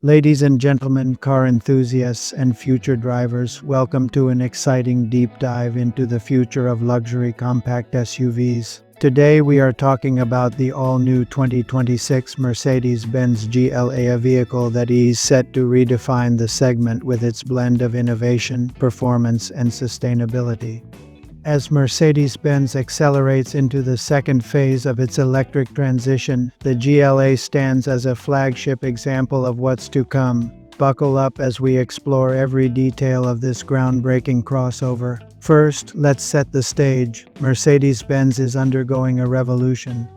Ladies and gentlemen, car enthusiasts and future drivers, welcome to an exciting deep dive into the future of luxury compact SUVs. Today we are talking about the all-new 2026 Mercedes-Benz GLA, a vehicle that is set to redefine the segment with its blend of innovation, performance, and sustainability. As Mercedes-Benz accelerates into the second phase of its electric transition, the GLA stands as a flagship example of what's to come. Buckle up as we explore every detail of this groundbreaking crossover. First, let's set the stage. Mercedes-Benz is undergoing a revolution.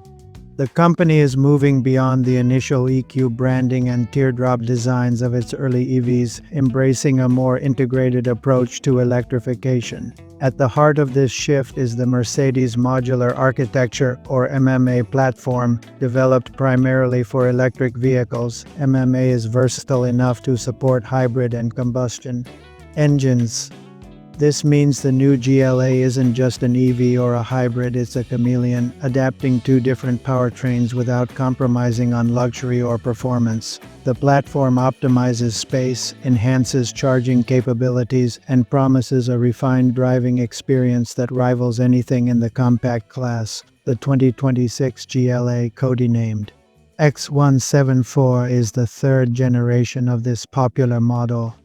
The company is moving beyond the initial EQ branding and teardrop designs of its early EVs, embracing a more integrated approach to electrification. At the heart of this shift is the Mercedes Modular Architecture, or MMA platform. Developed primarily for electric vehicles, MMA is versatile enough to support hybrid and combustion engines. This means the new GLA isn't just an EV or a hybrid, it's a chameleon, adapting two different powertrains without compromising on luxury or performance. The platform optimizes space, enhances charging capabilities, and promises a refined driving experience that rivals anything in the compact class. The 2026 GLA, codenamed X174, is the third generation of this popular model.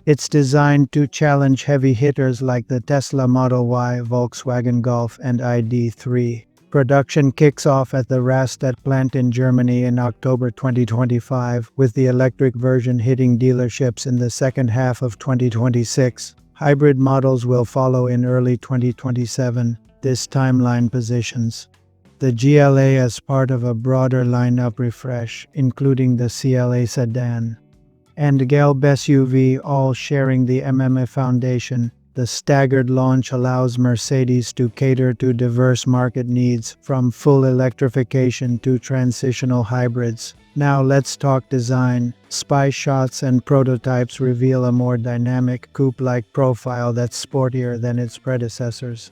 It's designed to challenge heavy hitters like the Tesla Model Y, Volkswagen Golf, and ID.3. Production kicks off at the Rastatt plant in Germany in October 2025, with the electric version hitting dealerships in the second half of 2026. Hybrid models will follow in early 2027. This timeline positions the GLA as part of a broader lineup refresh, including the CLA sedan and GLB SUV, all sharing the MMA foundation. The staggered launch allows Mercedes to cater to diverse market needs, from full electrification to transitional hybrids. Now let's talk design. Spy shots and prototypes reveal a more dynamic, coupe-like profile that's sportier than its predecessors.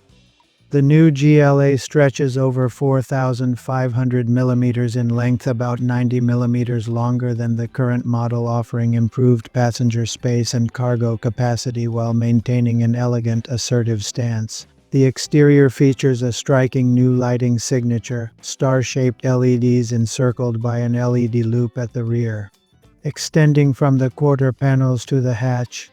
The new GLA stretches over 4,500 mm in length, about 90 mm longer than the current model, offering improved passenger space and cargo capacity while maintaining an elegant, assertive stance. The exterior features a striking new lighting signature, star-shaped LEDs encircled by an LED loop at the rear, extending from the quarter panels to the hatch.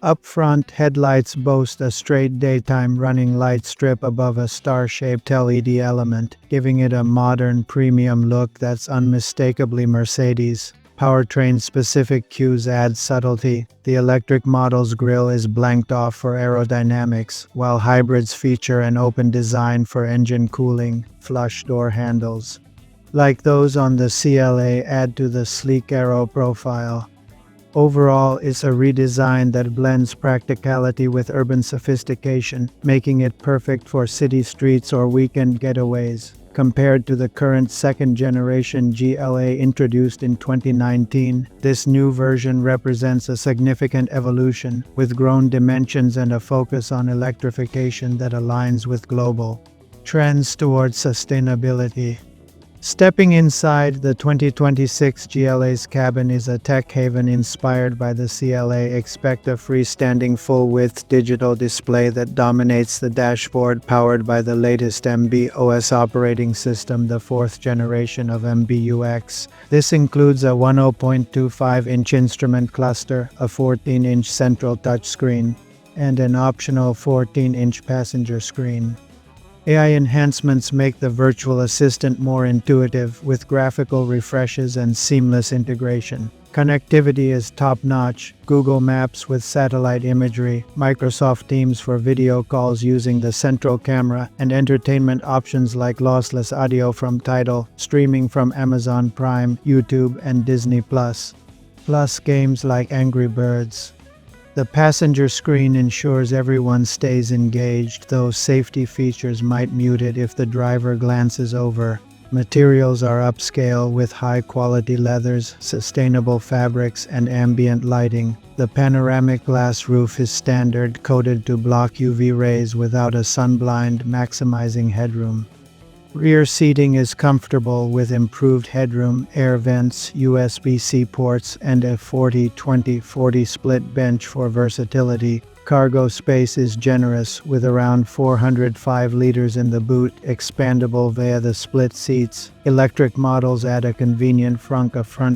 Up front, headlights boast a straight daytime running light strip above a star-shaped LED element, giving it a modern, premium look that's unmistakably Mercedes. Powertrain-specific cues add subtlety. The electric model's grille is blanked off for aerodynamics, while hybrids feature an open design for engine cooling. Flush door handles, like those on the CLA, add to the sleek aero profile. Overall, it's a redesign that blends practicality with urban sophistication, making it perfect for city streets or weekend getaways. Compared to the current second-generation GLA introduced in 2019, this new version represents a significant evolution, with grown dimensions and a focus on electrification that aligns with global trends towards sustainability. Stepping inside, the 2026 GLA's cabin is a tech haven inspired by the CLA. Expect a freestanding full-width digital display that dominates the dashboard, powered by the latest MB.OS operating system, the fourth generation of MB.OS. This includes a 10.25-inch instrument cluster, a 14-inch central touchscreen, and an optional 14-inch passenger screen. AI enhancements make the virtual assistant more intuitive, with graphical refreshes and seamless integration. Connectivity is top-notch: Google Maps with satellite imagery, Microsoft Teams for video calls using the central camera, and entertainment options like lossless audio from Tidal, streaming from Amazon Prime, YouTube, and Disney+. Plus games like Angry Birds. The passenger screen ensures everyone stays engaged, though safety features might mute it if the driver glances over. Materials are upscale with high-quality leathers, sustainable fabrics, and ambient lighting. The panoramic glass roof is standard, coated to block UV rays without a sunblind, maximizing headroom. Rear seating is comfortable with improved headroom, air vents, USB-C ports, and a 40-20-40 split bench for versatility. Cargo space is generous with around 405 liters in the boot, expandable via the split seats. Electric models add a convenient front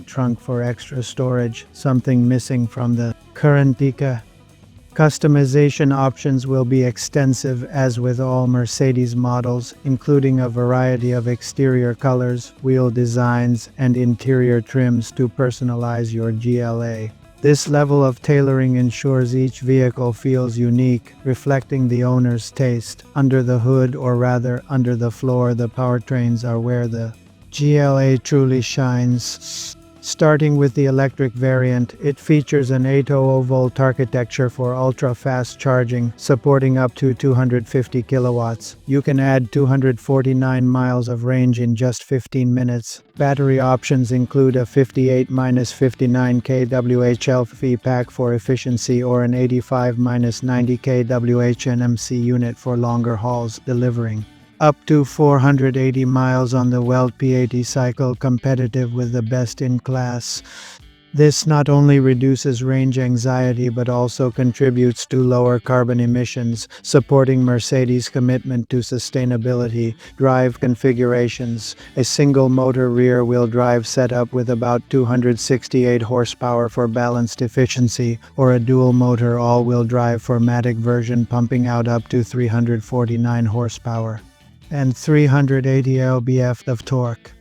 trunk for extra storage, something missing from the current Ika. Customization options will be extensive as with all Mercedes models, including a variety of exterior colors, wheel designs, and interior trims to personalize your GLA. This level of tailoring ensures each vehicle feels unique, reflecting the owner's taste. Under the hood, or rather under the floor, the powertrains are where the GLA truly shines. Starting with the electric variant, it features an 800-volt architecture for ultra-fast charging, supporting up to 250 kilowatts. You can add 249 miles of range in just 15 minutes. Battery options include a 58-59 kWh LFP pack for efficiency or an 85-90 kWh NMC unit for longer hauls, delivering up to 480 miles on the Welt P80 cycle, competitive with the best in class. This not only reduces range anxiety but also contributes to lower carbon emissions, supporting Mercedes' commitment to sustainability. Drive configurations: a single motor rear-wheel drive setup with about 268 horsepower for balanced efficiency, or a dual motor all-wheel drive formatic version pumping out up to 349 horsepower and 380 lb-ft of torque.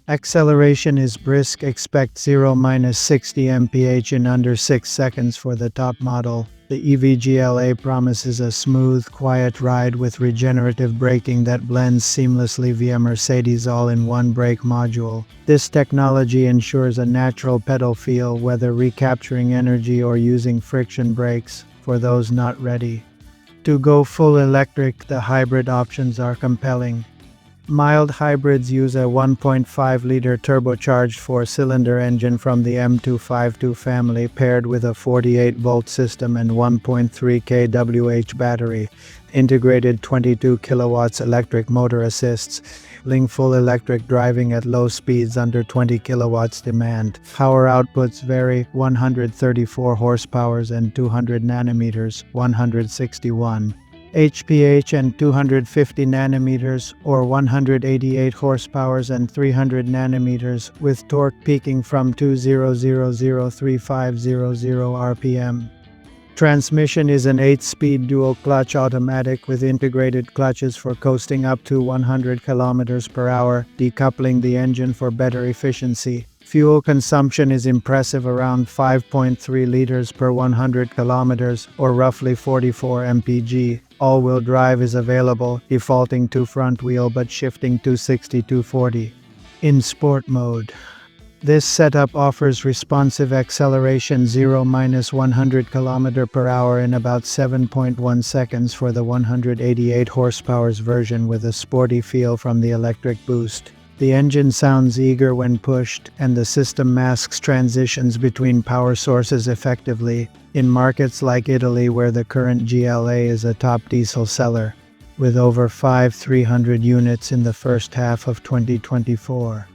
Acceleration is brisk, expect 0-60 mph in under 6 seconds for the top model. The EV GLA promises a smooth, quiet ride with regenerative braking that blends seamlessly via Mercedes' all-in-one brake module. This technology ensures a natural pedal feel, whether recapturing energy or using friction brakes, for those not ready to go full electric. The hybrid options are compelling. Mild hybrids use a 1.5-liter turbocharged 4-cylinder engine from the M252 family, paired with a 48-volt system and 1.3 kWh battery. Integrated 22 kilowatts electric motor assists, enabling full electric driving at low speeds under 20 kilowatts demand. Power outputs vary: 134 horsepower and 200 nanometers, 161 HPH, and 250 nanometers or 188 horsepower and 300 nanometers, with torque peaking from 2000-3500 rpm. Transmission is an 8-speed dual-clutch automatic with integrated clutches for coasting up to 100 km per hour, decoupling the engine for better efficiency. Fuel consumption is impressive, around 5.3 liters per 100 kilometers, or roughly 44 mpg. All-wheel drive is available, defaulting to front wheel but shifting to 60-40. In sport mode, this setup offers responsive acceleration 0-100 km per hour in about 7.1 seconds for the 188 horsepower version, with a sporty feel from the electric boost. The engine sounds eager when pushed, and the system masks transitions between power sources effectively. In markets like Italy, where the current GLA is a top diesel seller, with over 5,300 units in the first half of 2024.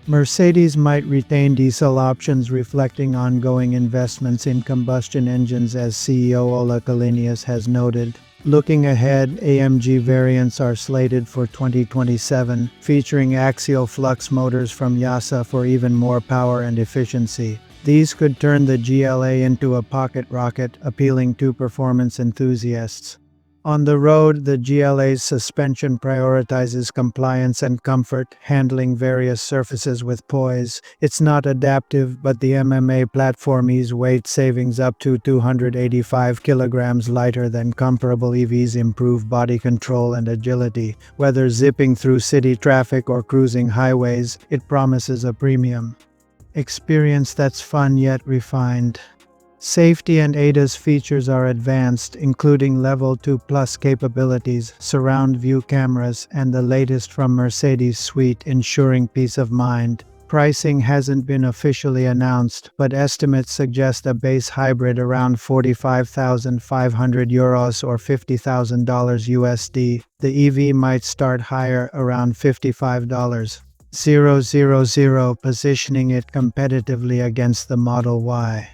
Mercedes might retain diesel options, reflecting ongoing investments in combustion engines, as CEO Ola Kalinius has noted. Looking ahead, AMG variants are slated for 2027, featuring axial flux motors from YASA for even more power and efficiency. These could turn the GLA into a pocket rocket, appealing to performance enthusiasts. On the road, the GLA's suspension prioritizes compliance and comfort, handling various surfaces with poise. It's not adaptive, but the MMA platform ease weight savings up to 285 kilograms lighter than comparable EVs, improve body control and agility. Whether zipping through city traffic or cruising highways, it promises a premium experience that's fun yet refined. Safety and ADAS features are advanced, including Level 2+ capabilities, surround view cameras, and the latest from Mercedes suite, ensuring peace of mind. Pricing hasn't been officially announced, but estimates suggest a base hybrid around €45,500 or $50,000 USD. The EV might start higher, around $55,000, positioning it competitively against the Model Y.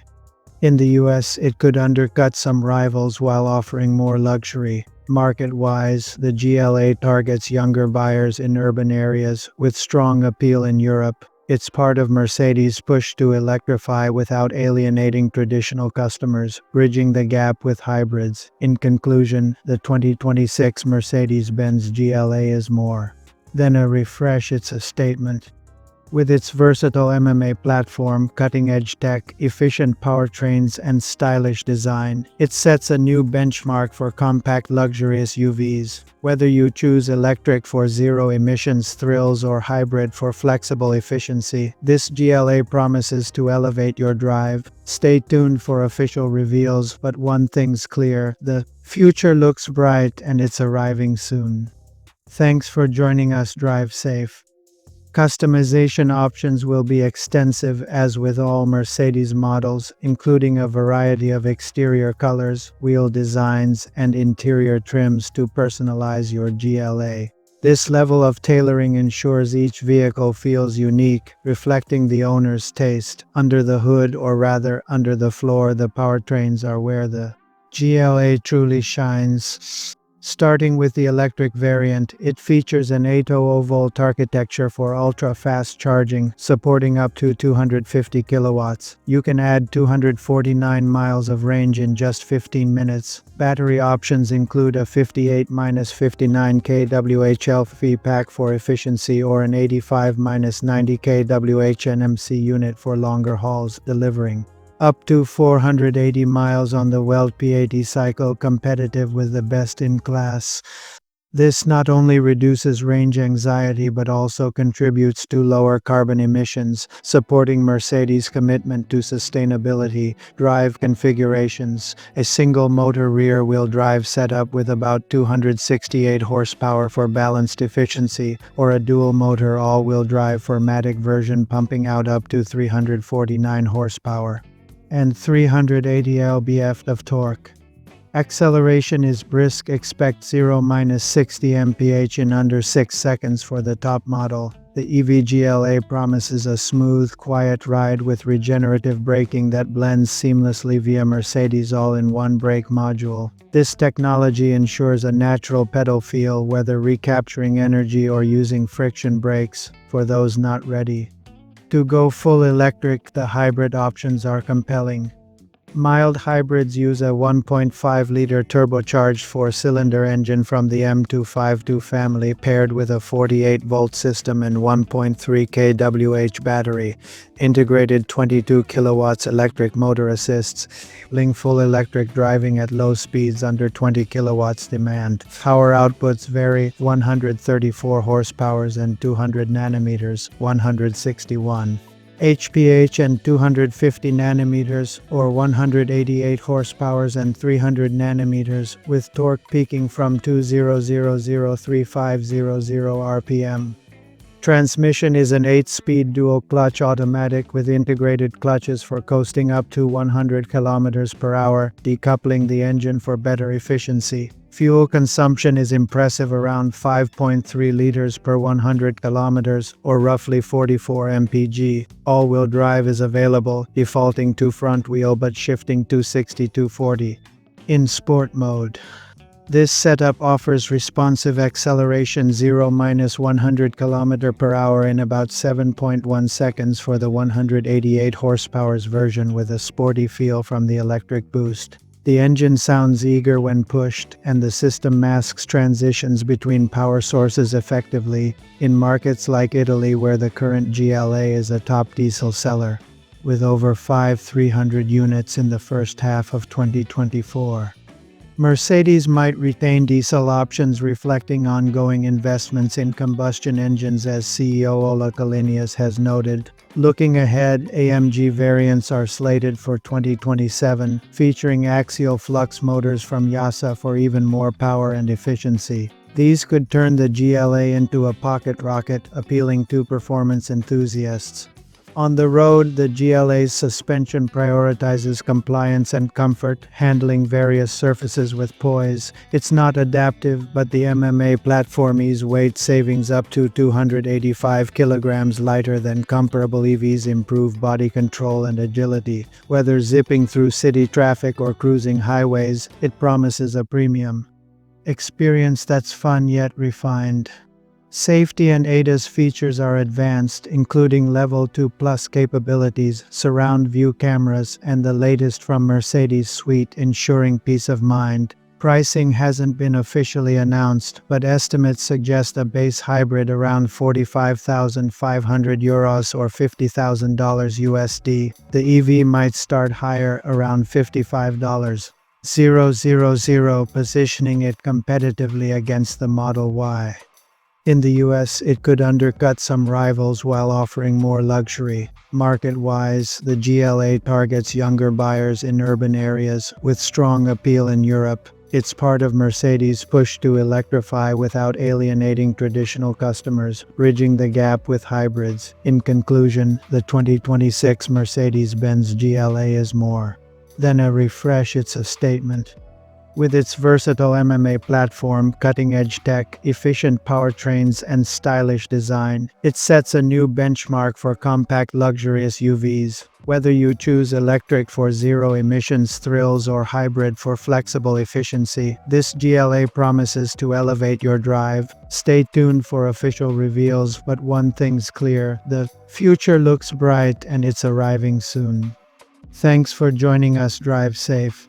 In the US, it could undercut some rivals while offering more luxury. Market-wise, the GLA targets younger buyers in urban areas, with strong appeal in Europe. It's part of Mercedes' push to electrify without alienating traditional customers, bridging the gap with hybrids. In conclusion, the 2026 Mercedes-Benz GLA is more than a refresh, it's a statement. With its versatile MMA platform, cutting-edge tech, efficient powertrains, and stylish design, it sets a new benchmark for compact luxury SUVs. Whether you choose electric for zero-emissions thrills or hybrid for flexible efficiency, this GLA promises to elevate your drive. Stay tuned for official reveals, but one thing's clear: the future looks bright and it's arriving soon. Thanks for joining us. Drive safe. Customization options will be extensive, as with all Mercedes models, including a variety of exterior colors, wheel designs, and interior trims to personalize your GLA. This level of tailoring ensures each vehicle feels unique, reflecting the owner's taste. Under the hood, or rather under the floor, the powertrains are where the GLA truly shines. Starting with the electric variant, it features an 800-volt architecture for ultra-fast charging, supporting up to 250 kilowatts. You can add 249 miles of range in just 15 minutes. Battery options include a 58-59 kWh LFP pack for efficiency or an 85-90 kWh NMC unit for longer hauls, delivering up to 480 miles on the Welt P80 cycle, competitive with the best in class. This not only reduces range anxiety but also contributes to lower carbon emissions, supporting Mercedes' commitment to sustainability. Drive configurations: a single-motor rear-wheel drive setup with about 268 horsepower for balanced efficiency, or a dual-motor all-wheel drive formatic version pumping out up to 349 horsepower and 380 lb-ft of torque. Acceleration is brisk. Expect 0-60 mph in under 6 seconds for the top model. The EV GLA promises a smooth, quiet ride with regenerative braking that blends seamlessly via Mercedes' all-in-one brake module. This technology ensures a natural pedal feel, whether recapturing energy or using friction brakes. For those not ready to go full electric, the hybrid options are compelling. Mild hybrids use a 1.5-liter turbocharged 4-cylinder engine from the M252 family, paired with a 48-volt system and 1.3 kWh battery. Integrated 22 kilowatts electric motor assists, enabling full electric driving at low speeds under 20 kilowatts demand. Power outputs vary: 134 horsepower and 200 nanometers, 161 HPH and 250 nanometers, or 188 horsepower and 300 nanometers, with torque peaking from 2000-3500 rpm. Transmission is an 8-speed dual-clutch automatic with integrated clutches for coasting up to 100 km per hour, decoupling the engine for better efficiency. Fuel consumption is impressive, around 5.3 liters per 100 kilometers, or roughly 44 mpg. All-wheel drive is available, defaulting to front wheel but shifting to 60-40. In sport mode, this setup offers responsive acceleration 0-100 km per hour in about 7.1 seconds for the 188 horsepower version, with a sporty feel from the electric boost. The engine sounds eager when pushed, and the system masks transitions between power sources effectively in markets like Italy, where the current GLA is a top diesel seller, with over 5,300 units in the first half of 2024. Mercedes might retain diesel options, reflecting ongoing investments in combustion engines, as CEO Ola Kalinius has noted. Looking ahead, AMG variants are slated for 2027, featuring axial flux motors from YASA for even more power and efficiency. These could turn the GLA into a pocket rocket, appealing to performance enthusiasts. On the road, the GLA's suspension prioritizes compliance and comfort, handling various surfaces with poise. It's not adaptive, but the MMA platform ease weight savings up to 285 kilograms lighter than comparable EVs improve body control and agility. Whether zipping through city traffic or cruising highways, it promises a premium experience that's fun yet refined. Safety and ADAS features are advanced, including Level 2 Plus capabilities, surround view cameras, and the latest from Mercedes suite, ensuring peace of mind. Pricing hasn't been officially announced, but estimates suggest a base hybrid around 45,500 euros or $50,000 USD. The EV might start higher, around $55,000, positioning it competitively against the Model Y. In the US, it could undercut some rivals while offering more luxury. Market-wise, the GLA targets younger buyers in urban areas, with strong appeal in Europe. It's part of Mercedes' push to electrify without alienating traditional customers, bridging the gap with hybrids. In conclusion, the 2026 Mercedes-Benz GLA is more than a refresh, it's a statement. With its versatile MMA platform, cutting-edge tech, efficient powertrains, and stylish design, it sets a new benchmark for compact luxury SUVs. Whether you choose electric for zero-emissions thrills or hybrid for flexible efficiency, this GLA promises to elevate your drive. Stay tuned for official reveals, but one thing's clear: the future looks bright and it's arriving soon. Thanks for joining us. Drive safe.